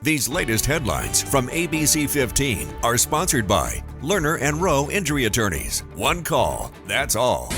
These latest headlines from ABC15 are sponsored by Lerner and Rowe Injury Attorneys. One call, that's all.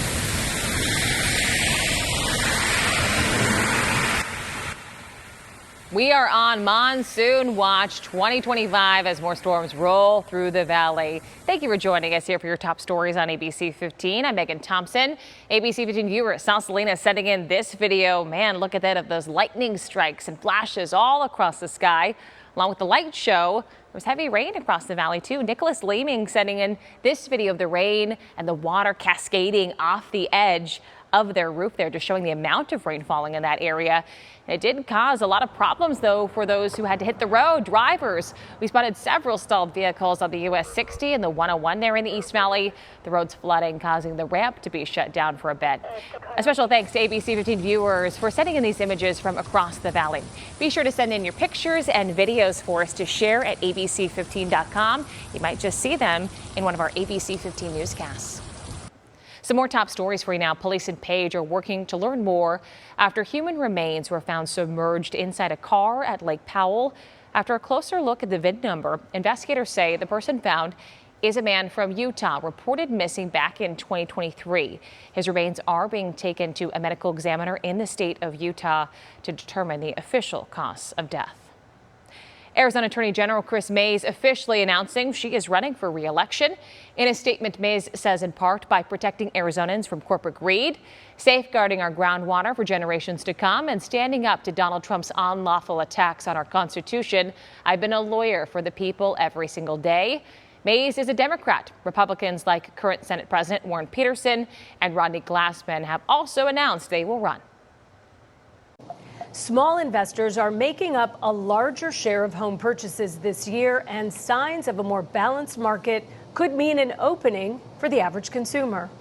We are on Monsoon Watch 2025 as more storms roll through the valley. Thank you for joining us here for your top stories on ABC 15. I'm Megan Thompson. ABC 15 viewer South Salina sending in this video. Man, look at that, of those lightning strikes and flashes all across the sky. Along with the light show, there was heavy rain across the valley too. Nicholas Leeming sending in this video of the rain and the water cascading off the edge of their roof there, just showing the amount of rain falling in that area. And it did cause a lot of problems, though, for those who had to hit the road. Drivers, we spotted several stalled vehicles on the US 60 and the 101 there in the East Valley. The roads flooding, causing the ramp to be shut down for a bit. A special thanks to ABC 15 viewers for sending in these images from across the valley. Be sure to send in your pictures and videos for us to share at abc15.com. You might just see them in one of our ABC 15 newscasts. Some more top stories for you now. Police in Page are working to learn more after human remains were found submerged inside a car at Lake Powell. After a closer look at the VIN number, investigators say the person found is a man from Utah, reported missing back in 2023. His remains are being taken to a medical examiner in the state of Utah to determine the official cause of death. Arizona Attorney General Chris Mays officially announcing she is running for re-election. In a statement, Mays says in part, by protecting Arizonans from corporate greed, safeguarding our groundwater for generations to come, and standing up to Donald Trump's unlawful attacks on our Constitution, I've been a lawyer for the people every single day. Mays is a Democrat. Republicans like current Senate President Warren Peterson and Rodney Glassman have also announced they will run. Small investors are making up a larger share of home purchases this year, and signs of a more balanced market could mean an opening for the average consumer.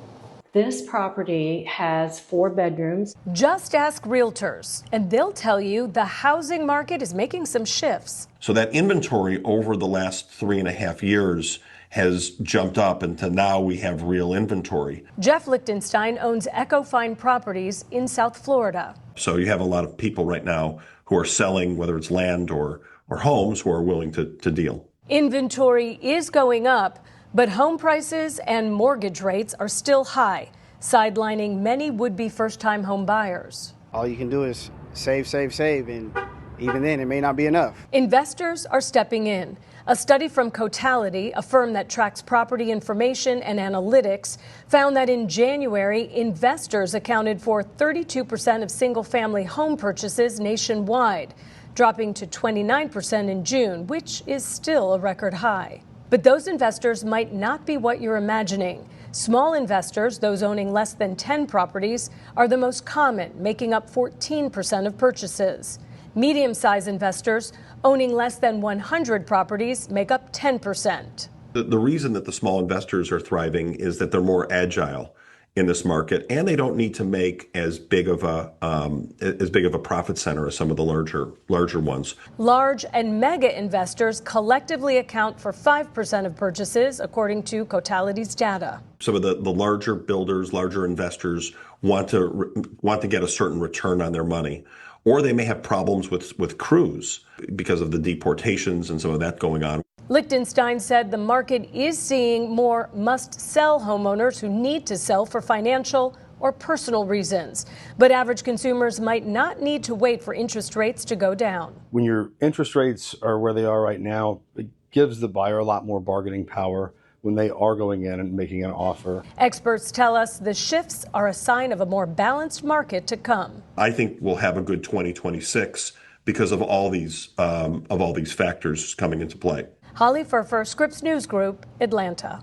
This property has 4 bedrooms. Just ask realtors, and they'll tell you the housing market is making some shifts. So that inventory over the last 3.5 years has jumped up, and to now we have real inventory. Jeff Lichtenstein owns Ecofine Properties in South Florida. So you have a lot of people right now who are selling, whether it's land or homes, who are willing to deal. Inventory is going up, but home prices and mortgage rates are still high, sidelining many would-be first-time home buyers. All you can do is save, and even then it may not be enough. Investors are stepping in. A study from Cotality, a firm that tracks property information and analytics, found that in January, investors accounted for 32% of single-family home purchases nationwide, dropping to 29% in June, which is still a record high. But those investors might not be what you're imagining. Small investors, those owning less than 10 properties, are the most common, making up 14% of purchases. Medium-sized investors owning less than 100 properties make up 10%. The reason that the small investors are thriving is that they're more agile in this market, and they don't need to make as big of a profit center as some of the larger ones. Large and mega investors collectively account for 5% of purchases, according to Cotality's data. Some of the larger builders, larger investors want to get a certain return on their money, or they may have problems with crews because of the deportations and some of that going on. Lichtenstein said the market is seeing more must-sell homeowners who need to sell for financial or personal reasons. But average consumers might not need to wait for interest rates to go down. When your interest rates are where they are right now, it gives the buyer a lot more bargaining power when they are going in and making an offer. Experts tell us the shifts are a sign of a more balanced market to come. I think we'll have a good 2026 because of all these factors coming into play. Holly Furfer, Scripps News Group, Atlanta.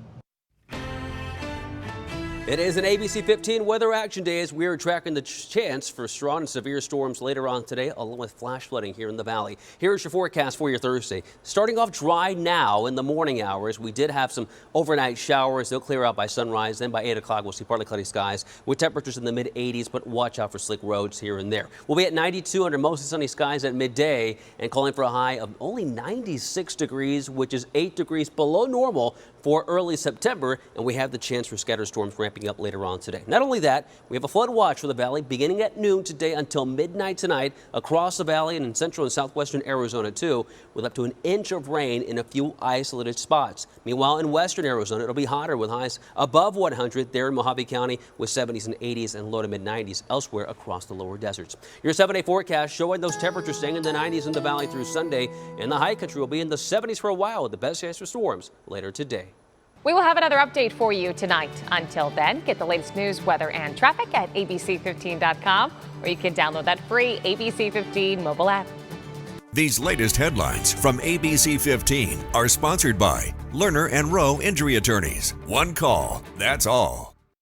It is an ABC 15 weather action day as we are tracking the chance for strong and severe storms later on today, along with flash flooding here in the valley. Here's your forecast for your Thursday. Starting off dry now in the morning hours. We did have some overnight showers. They'll clear out by sunrise. Then by 8 o'clock, we'll see partly cloudy skies with temperatures in the mid 80s, but watch out for slick roads here and there. We'll be at 92 under mostly sunny skies at midday and calling for a high of only 96 degrees, which is 8 degrees below normal for early September, and we have the chance for scattered storms ramping up later on today. Not only that, we have a flood watch for the valley beginning at noon today until midnight tonight across the valley and in central and southwestern Arizona too, with up to an inch of rain in a few isolated spots. Meanwhile, in western Arizona, it'll be hotter with highs above 100 there in Mojave County with 70s and 80s and low to mid 90s elsewhere across the lower deserts. Your 7-day forecast showing those temperatures staying in the 90s in the valley through Sunday, and the high country will be in the 70s for a while with the best chance for storms later today. We will have another update for you tonight. Until then, get the latest news, weather, and traffic at abc15.com, or you can download that free ABC 15 mobile app. These latest headlines from ABC 15 are sponsored by Lerner and Rowe Injury Attorneys. One call, that's all.